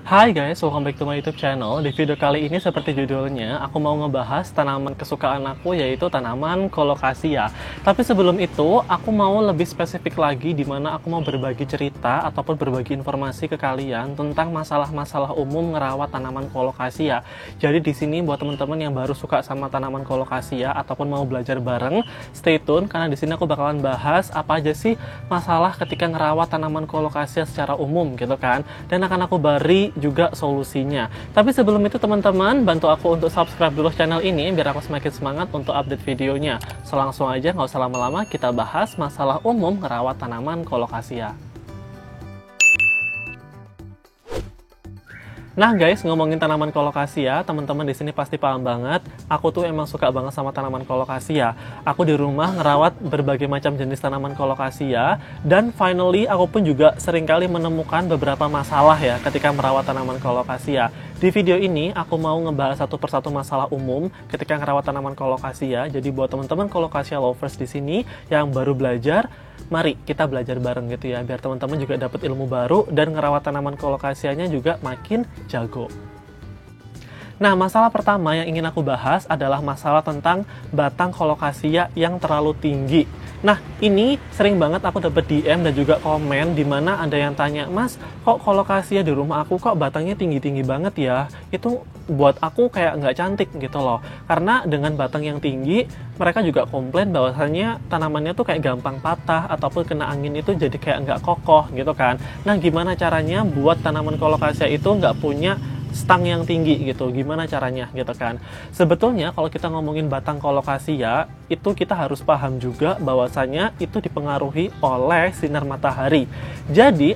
Hai guys, welcome back to my YouTube channel. Di video kali ini seperti judulnya, aku mau ngebahas tanaman kesukaan aku yaitu tanaman colocasia. Tapi sebelum itu, aku mau lebih spesifik lagi di mana aku mau berbagi cerita ataupun berbagi informasi ke kalian tentang masalah-masalah umum ngerawat tanaman colocasia. Jadi di sini buat teman-teman yang baru suka sama tanaman colocasia ataupun mau belajar bareng, stay tune karena di sini aku bakalan bahas apa aja sih masalah ketika ngerawat tanaman colocasia secara umum gitu kan. Dan akan aku beri juga solusinya. Tapi sebelum itu teman-teman, bantu aku untuk subscribe dulu channel ini biar aku semakin semangat untuk update videonya. So langsung aja, nggak usah lama-lama, kita bahas masalah umum ngerawat tanaman colocasia. Nah guys, ngomongin tanaman colocasia, teman-teman di sini pasti paham banget. Aku tuh emang suka banget sama tanaman colocasia. Aku di rumah ngerawat berbagai macam jenis tanaman colocasia, dan finally aku pun juga seringkali menemukan beberapa masalah ya ketika merawat tanaman colocasia. Di video ini aku mau ngebahas satu persatu masalah umum ketika ngerawat tanaman colocasia. Jadi buat teman-teman colocasia lovers di sini yang baru belajar, mari kita belajar bareng gitu ya, biar teman-teman juga dapat ilmu baru dan ngerawat tanaman colocasianya juga makin jago. Nah, masalah pertama yang ingin aku bahas adalah masalah tentang batang colocasia yang terlalu tinggi. Nah, ini sering banget aku dapat DM dan juga komen di mana ada yang tanya, "Mas, kok colocasia di rumah aku kok batangnya tinggi-tinggi banget ya? Itu buat aku kayak nggak cantik gitu loh." Karena dengan batang yang tinggi, mereka juga komplain bahwasannya tanamannya tuh kayak gampang patah ataupun kena angin itu jadi kayak nggak kokoh gitu kan. Nah, gimana caranya buat tanaman colocasia itu nggak punya stang yang tinggi gitu, gimana caranya gitu kan. Sebetulnya kalau kita ngomongin batang colocasia, itu kita harus paham juga bahwasanya itu dipengaruhi oleh sinar matahari. Jadi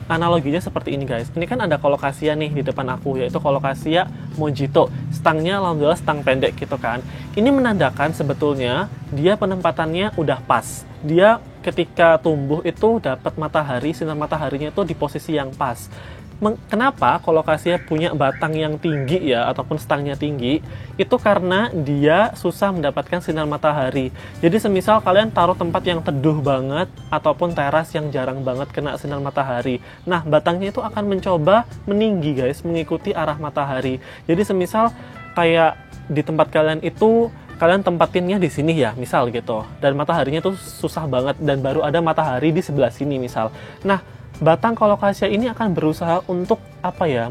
analoginya seperti ini guys. Ini kan ada colocasia nih di depan aku, yaitu colocasia mojito. Stangnya alhamdulillah stang pendek gitu kan. Ini menandakan sebetulnya dia penempatannya udah pas. Dia ketika tumbuh itu dapat matahari, sinar mataharinya itu di posisi yang pas. Kenapa colocasia punya batang yang tinggi ya, ataupun stangnya tinggi? Itu karena dia susah mendapatkan sinar matahari. Jadi semisal kalian taruh tempat yang teduh banget ataupun teras yang jarang banget kena sinar matahari, nah batangnya itu akan mencoba meninggi guys, mengikuti arah matahari. Jadi semisal kayak di tempat kalian itu kalian tempatinnya di sini ya, misal gitu, dan mataharinya tuh susah banget dan baru ada matahari di sebelah sini misal. Nah, batang colocasia ini akan berusaha untuk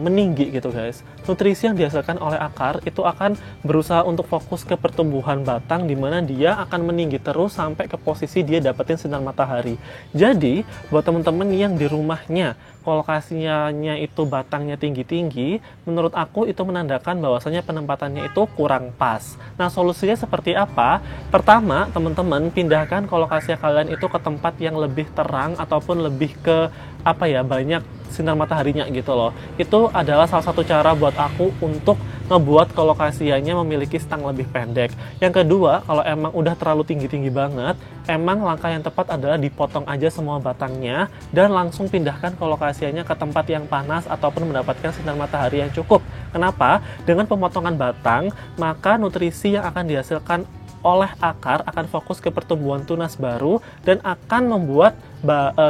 meninggi gitu guys. Nutrisi yang dihasilkan oleh akar itu akan berusaha untuk fokus ke pertumbuhan batang, di mana dia akan meninggi terus sampai ke posisi dia dapetin sinar matahari. Jadi buat teman-teman yang di rumahnya colocasianya itu batangnya tinggi-tinggi, menurut aku itu menandakan bahwasanya penempatannya itu kurang pas. Nah, solusinya seperti apa? Pertama, teman-teman pindahkan colocasia kalian itu ke tempat yang lebih terang ataupun lebih ke banyak sinar mataharinya gitu loh. Itu adalah salah satu cara buat aku untuk ngebuat colocasianya memiliki stang lebih pendek. Yang kedua, kalau emang udah terlalu tinggi-tinggi banget, emang langkah yang tepat adalah dipotong aja semua batangnya dan langsung pindahkan colocasianya ke tempat yang panas ataupun mendapatkan sinar matahari yang cukup. Kenapa? Dengan pemotongan batang, maka nutrisi yang akan dihasilkan oleh akar akan fokus ke pertumbuhan tunas baru dan akan membuat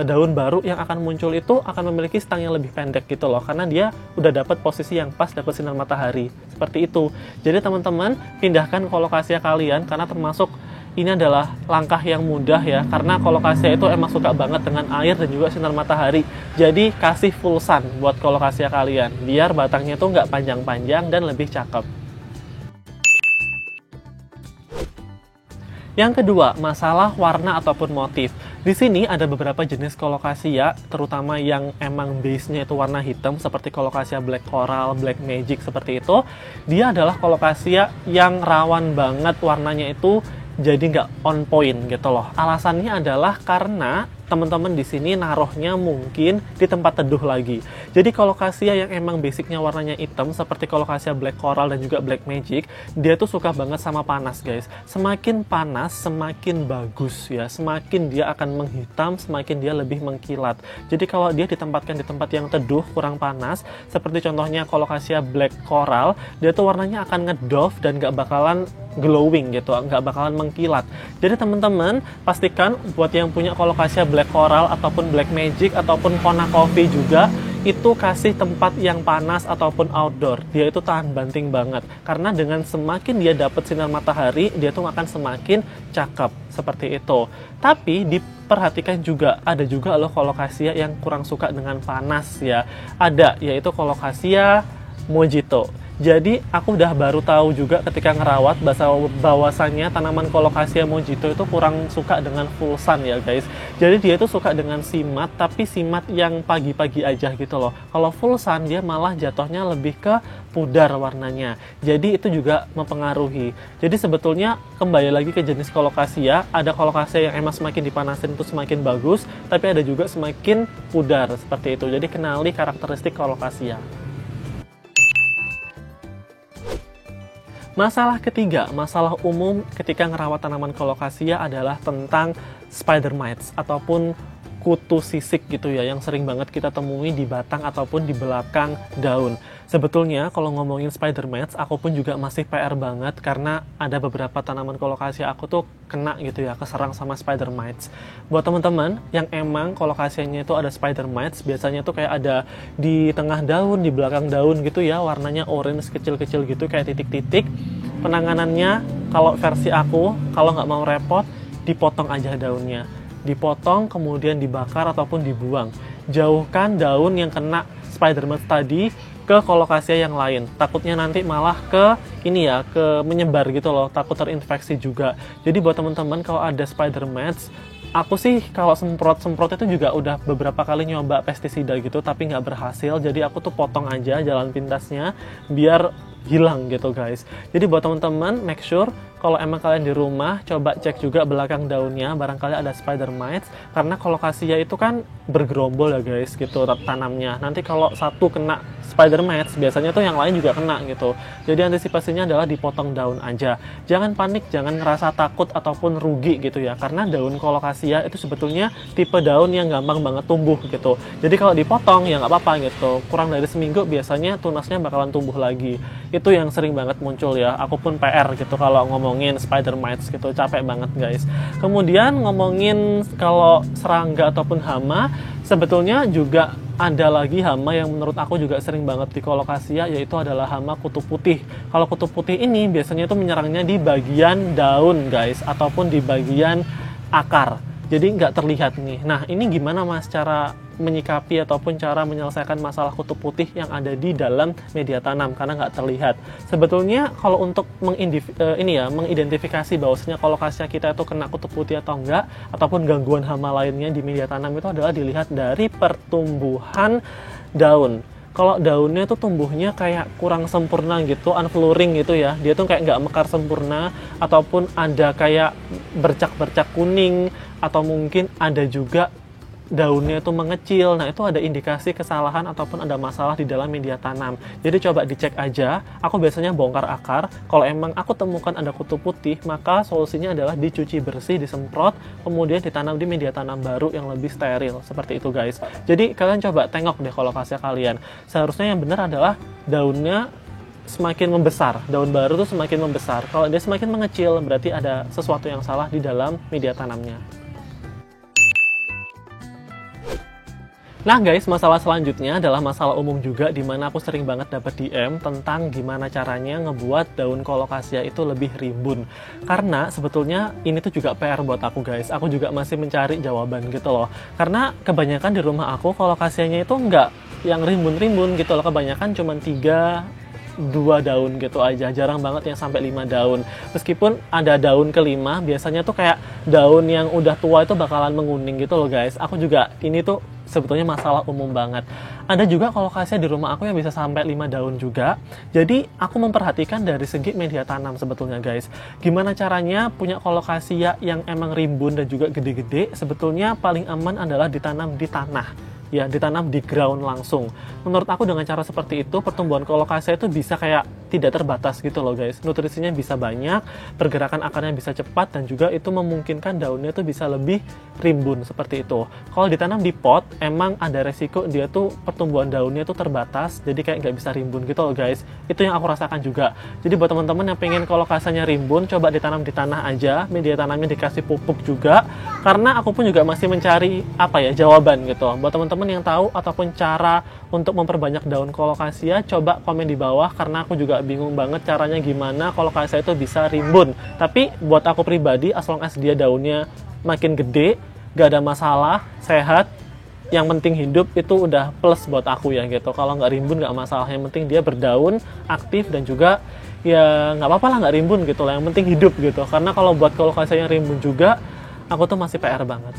daun baru yang akan muncul itu akan memiliki stang yang lebih pendek gitu loh, karena dia udah dapat posisi yang pas, dapat sinar matahari seperti itu. Jadi teman-teman pindahkan colocasia kalian, karena termasuk ini adalah langkah yang mudah ya, karena colocasia itu emang suka banget dengan air dan juga sinar matahari. Jadi kasih full sun buat colocasia kalian biar batangnya tuh nggak panjang-panjang dan lebih cakep. Yang kedua, masalah warna ataupun motif. Di sini ada beberapa jenis colocasia, terutama yang emang base-nya itu warna hitam, seperti colocasia black coral, black magic seperti itu. Dia adalah colocasia yang rawan banget warnanya itu jadi nggak on point gitu loh. Alasannya adalah karena teman-teman di sini naruhnya mungkin di tempat teduh lagi. Jadi colocasia yang emang basicnya warnanya hitam seperti colocasia black coral dan juga black magic, dia tuh suka banget sama panas guys. Semakin panas semakin bagus ya, semakin dia akan menghitam, semakin dia lebih mengkilat. Jadi kalau dia ditempatkan di tempat yang teduh, kurang panas, seperti contohnya colocasia black coral, dia tuh warnanya akan ngedove dan nggak bakalan glowing gitu, nggak bakalan mengkilat. Jadi teman-teman pastikan buat yang punya colocasia black coral ataupun black magic ataupun Kona coffee juga, itu kasih tempat yang panas ataupun outdoor. Dia itu tahan banting banget. Karena dengan semakin dia dapat sinar matahari, dia tuh akan semakin cakep. Seperti itu. Tapi diperhatikan juga, ada juga loh colocasia yang kurang suka dengan panas ya. Ada, yaitu colocasia mojito. Jadi aku udah baru tahu juga ketika ngerawat bahwasannya tanaman colocasia mojito itu kurang suka dengan full sun ya guys. Jadi dia itu suka dengan simat, tapi simat yang pagi-pagi aja gitu loh. Kalau full sun dia malah jatuhnya lebih ke pudar warnanya. Jadi itu juga mempengaruhi. Jadi sebetulnya kembali lagi ke jenis colocasia, ada colocasia yang emang semakin dipanasin itu semakin bagus, tapi ada juga semakin pudar seperti itu. Jadi kenali karakteristik colocasia. Masalah ketiga, masalah umum ketika ngerawat tanaman colocasia adalah tentang spider mites ataupun kutu sisik gitu ya, yang sering banget kita temui di batang ataupun di belakang daun. Sebetulnya kalau ngomongin spider mites, aku pun juga masih PR banget karena ada beberapa tanaman colocasia aku tuh kena gitu ya, keserang sama spider mites. Buat teman-teman yang emang colocasianya itu ada spider mites, biasanya tuh kayak ada di tengah daun, di belakang daun gitu ya, warnanya orange kecil-kecil gitu kayak titik-titik. Penanganannya kalau versi aku, kalau nggak mau repot, dipotong aja daunnya. Dipotong kemudian dibakar ataupun dibuang. Jauhkan daun yang kena spider mites tadi ke colocasia yang lain. Takutnya nanti malah ke ini ya, ke menyebar gitu loh, takut terinfeksi juga. Jadi buat teman-teman kalau ada spider mites, aku sih kalau semprot itu juga udah beberapa kali nyoba pestisida gitu tapi nggak berhasil. Jadi aku tuh potong aja jalan pintasnya biar hilang gitu guys. Jadi buat teman-teman make sure kalau emang kalian di rumah, coba cek juga belakang daunnya, barangkali ada spider mites, karena colocasia itu kan bergerombol ya guys, gitu tanamnya. Nanti kalau satu kena spider mites, biasanya tuh yang lain juga kena gitu. Jadi antisipasinya adalah dipotong daun aja. Jangan panik, jangan ngerasa takut ataupun rugi gitu ya, karena daun colocasia itu sebetulnya tipe daun yang gampang banget tumbuh gitu. Jadi kalau dipotong ya nggak apa-apa gitu. Kurang dari seminggu biasanya tunasnya bakalan tumbuh lagi. Itu yang sering banget muncul ya. Aku pun PR gitu kalau ngomongin spider mites gitu, capek banget guys. Kemudian ngomongin kalau serangga ataupun hama, sebetulnya juga ada lagi hama yang menurut aku juga sering banget di colocasia, yaitu adalah hama kutu putih. Kalau kutu putih ini biasanya itu menyerangnya di bagian daun guys, ataupun di bagian akar. Jadi nggak terlihat nih. Nah ini gimana mas cara menyikapi ataupun cara menyelesaikan masalah kutu putih yang ada di dalam media tanam karena nggak terlihat. Sebetulnya kalau untuk mengidentifikasi bahwasanya colocasia kita itu kena kutu putih atau enggak, ataupun gangguan hama lainnya di media tanam itu adalah dilihat dari pertumbuhan daun. Kalau daunnya tuh tumbuhnya kayak kurang sempurna gitu, unflowering gitu ya, dia tuh kayak nggak mekar sempurna, ataupun ada kayak bercak-bercak kuning, atau mungkin ada juga daunnya itu mengecil. Nah itu ada indikasi kesalahan ataupun ada masalah di dalam media tanam. Jadi coba dicek aja. Aku biasanya bongkar akar. Kalau emang aku temukan ada kutu putih, maka solusinya adalah dicuci bersih, disemprot, kemudian ditanam di media tanam baru yang lebih steril. Seperti itu guys. Jadi kalian coba tengok deh colocasia kalian. Seharusnya yang benar adalah daunnya semakin membesar. Daun baru tuh semakin membesar. Kalau dia semakin mengecil, berarti ada sesuatu yang salah di dalam media tanamnya. Nah guys, masalah selanjutnya adalah masalah umum juga, dimana aku sering banget dapat DM tentang gimana caranya ngebuat daun colocasia itu lebih rimbun. Karena sebetulnya ini tuh juga PR buat aku guys, aku juga masih mencari jawaban gitu loh. Karena kebanyakan di rumah aku colocasianya itu nggak yang rimbun-rimbun gitu loh, kebanyakan cuma 2 daun gitu aja, jarang banget yang sampai 5 daun. Meskipun ada daun kelima, biasanya tuh kayak daun yang udah tua itu bakalan menguning gitu loh guys. Aku juga, ini tuh sebetulnya masalah umum banget. Ada juga colocasia di rumah aku yang bisa sampai 5 daun juga. Jadi aku memperhatikan dari segi media tanam sebetulnya guys. Gimana caranya punya colocasia yang emang rimbun dan juga gede-gede? Sebetulnya paling aman adalah ditanam di tanah. Ya, ditanam di ground langsung. Menurut aku dengan cara seperti itu, pertumbuhan colocasia itu bisa kayak tidak terbatas gitu loh guys. Nutrisinya bisa banyak, pergerakan akarnya bisa cepat, dan juga itu memungkinkan daunnya tuh bisa lebih rimbun seperti itu. Kalau ditanam di pot, emang ada resiko dia tuh pertumbuhan daunnya tuh terbatas, jadi kayak nggak bisa rimbun gitu loh guys. Itu yang aku rasakan juga. Jadi buat teman-teman yang pengen kolokasianya rimbun, coba ditanam di tanah aja, media tanamnya dikasih pupuk juga, karena aku pun juga masih mencari jawaban gitu. Buat teman-teman yang tahu ataupun cara untuk memperbanyak daun colocasia, coba komen di bawah, karena aku juga bingung banget caranya gimana colocasia itu bisa rimbun. Tapi buat aku pribadi, as long as dia daunnya makin gede, gak ada masalah, sehat, yang penting hidup, itu udah plus buat aku ya gitu. Kalau nggak rimbun nggak masalah, yang penting dia berdaun, aktif, dan juga ya nggak apa-apa lah nggak rimbun gitu lah, yang penting hidup gitu. Karena kalau buat colocasia yang rimbun juga, aku tuh masih PR banget.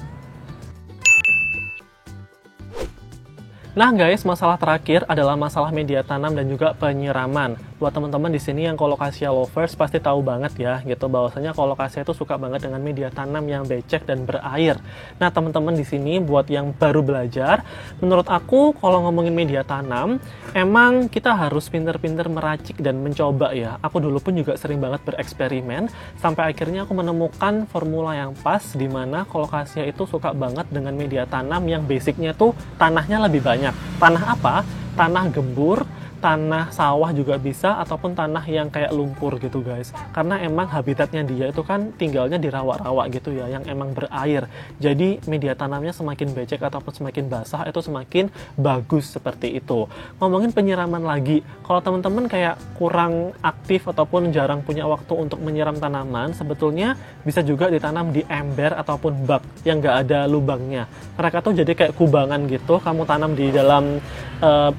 Nah guys, masalah terakhir adalah masalah media tanam dan juga penyiraman. Buat teman-teman di sini yang colocasia lovers pasti tahu banget ya, gitu bahwasanya colocasia itu suka banget dengan media tanam yang becek dan berair. Nah teman-teman di sini buat yang baru belajar, menurut aku kalau ngomongin media tanam, emang kita harus pinter-pinter meracik dan mencoba ya. Aku dulu pun juga sering banget bereksperimen, sampai akhirnya aku menemukan formula yang pas, di mana colocasia itu suka banget dengan media tanam yang basicnya tuh tanahnya lebih banyak. Tanah apa? Tanah gembur, tanah sawah juga bisa, ataupun tanah yang kayak lumpur gitu guys. Karena emang habitatnya dia itu kan tinggalnya di rawa-rawa gitu ya, yang emang berair. Jadi media tanamnya semakin becek ataupun semakin basah, itu semakin bagus seperti itu. Ngomongin penyiraman lagi, kalau teman-teman kayak kurang aktif ataupun jarang punya waktu untuk menyiram tanaman, sebetulnya bisa juga ditanam di ember ataupun bak yang nggak ada lubangnya. Mereka tuh jadi kayak kubangan gitu, kamu tanam di dalam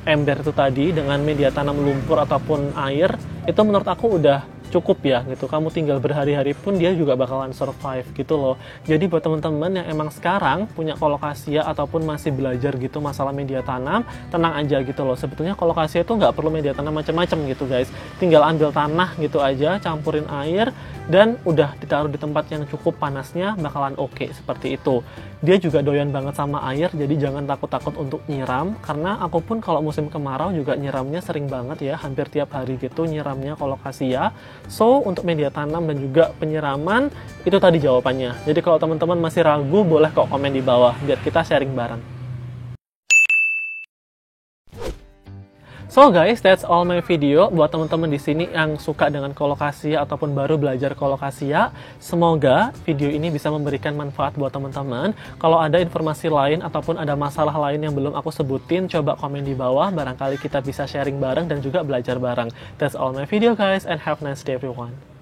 ember itu tadi dengan media tanam lumpur ataupun air, itu menurut aku udah cukup ya gitu. Kamu tinggal berhari-hari pun dia juga bakalan survive gitu loh. Jadi buat teman-teman yang emang sekarang punya colocasia ataupun masih belajar gitu masalah media tanam, tenang aja gitu loh. Sebetulnya colocasia itu nggak perlu media tanam macam-macam gitu guys. Tinggal ambil tanah gitu aja, campurin air, dan udah ditaruh di tempat yang cukup panasnya, bakalan oke seperti itu. Dia juga doyan banget sama air, jadi jangan takut-takut untuk nyiram, karena aku pun kalau musim kemarau juga nyiramnya sering banget ya, hampir tiap hari gitu nyiramnya colocasia. So, untuk media tanam dan juga penyiraman, itu tadi jawabannya. Jadi kalau teman-teman masih ragu, boleh kok komen di bawah, biar kita sharing bareng. So guys, that's all my video. Buat teman-teman di sini yang suka dengan colocasia ataupun baru belajar colocasia, semoga video ini bisa memberikan manfaat buat teman-teman. Kalau ada informasi lain ataupun ada masalah lain yang belum aku sebutin, coba komen di bawah. Barangkali kita bisa sharing bareng dan juga belajar bareng. That's all my video guys, and have a nice day everyone.